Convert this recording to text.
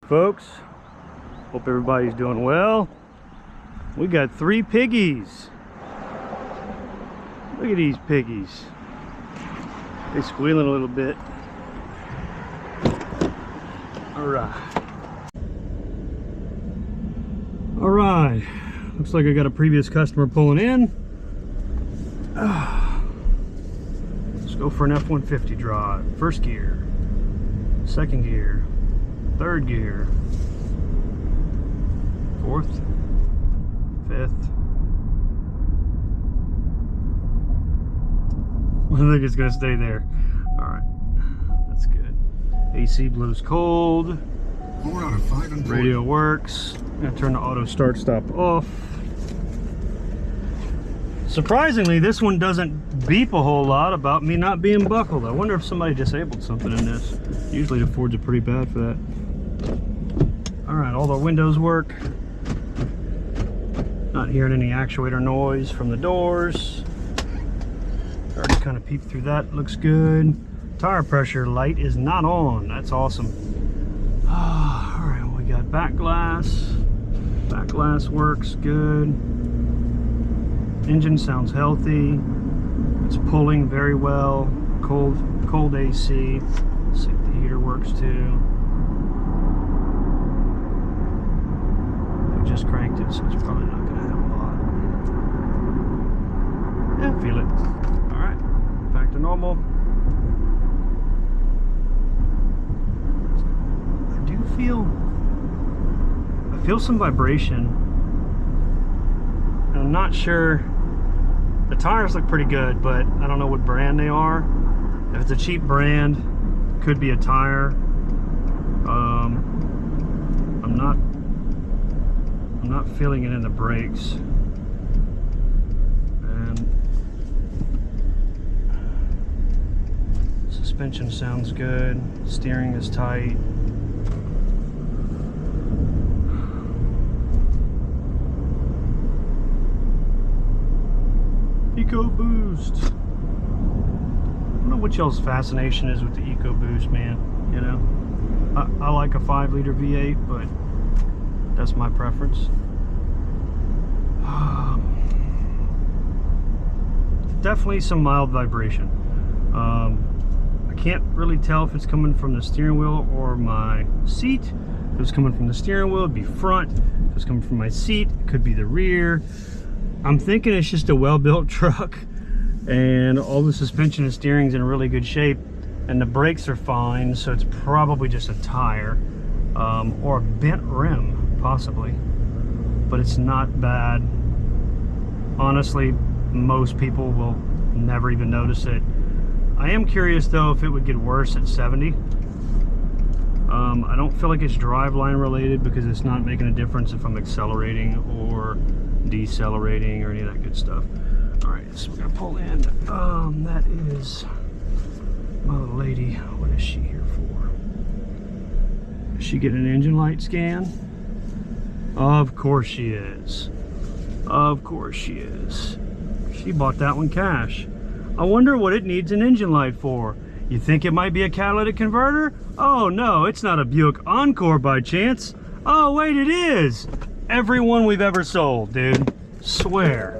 folks. Hope everybody's doing well. We got 3 piggies. Look at these piggies. They're squealing a little bit. All right. Looks like I got a previous customer pulling in. Let's go for an F-150 drive. First gear, second gear, third gear, fourth, fifth. I think it's gonna stay there. All right, that's good. AC blows cold. 4 out of 5 employees. Radio works. I'm gonna turn the auto start stop off. Surprisingly, this one doesn't beep a whole lot about me not being buckled. I wonder if somebody disabled something in this. Usually the Fords are pretty bad for that. All right, all the windows work. Not hearing any actuator noise from the doors. Already kind of peeped through that, looks good. Tire pressure light is not on, that's awesome. All right, we got back glass. Back glass works good. Engine sounds healthy. It's pulling very well. Cold AC. Let's see if the heater works too. I just cranked it, so it's probably not gonna have a lot. Yeah, feel it. All right, back to normal. I feel some vibration. I'm not sure. The tires look pretty good, but I don't know what brand they are. If it's a cheap brand, could be a tire. I'm not feeling it in the brakes. And suspension sounds good. Steering is tight. EcoBoost. I don't know what y'all's fascination is with the EcoBoost, man. You know, I like a 5-liter V8, but that's my preference. Definitely some mild vibration. I can't really tell if it's coming from the steering wheel or my seat. If it's coming from the steering wheel, it'd be front. If it's coming from my seat, it could be the rear. I'm thinking it's just a well-built truck, and all the suspension and steering's in really good shape, and the brakes are fine, so it's probably just a tire or a bent rim, possibly. But it's not bad. Honestly, most people will never even notice it. I am curious though if it would get worse at 70. I don't feel like it's driveline related because it's not making a difference if I'm accelerating or decelerating or any of that good stuff. All right, so we're gonna pull in. That is my little lady. What is she here for? Is she getting an engine light scan? Of course she is. Of course she is. She bought that one cash. I wonder what it needs an engine light for. You think it might be a catalytic converter? Oh no, it's not a Buick Encore by chance. Oh wait, it is. Every one we've ever sold, dude. Swear.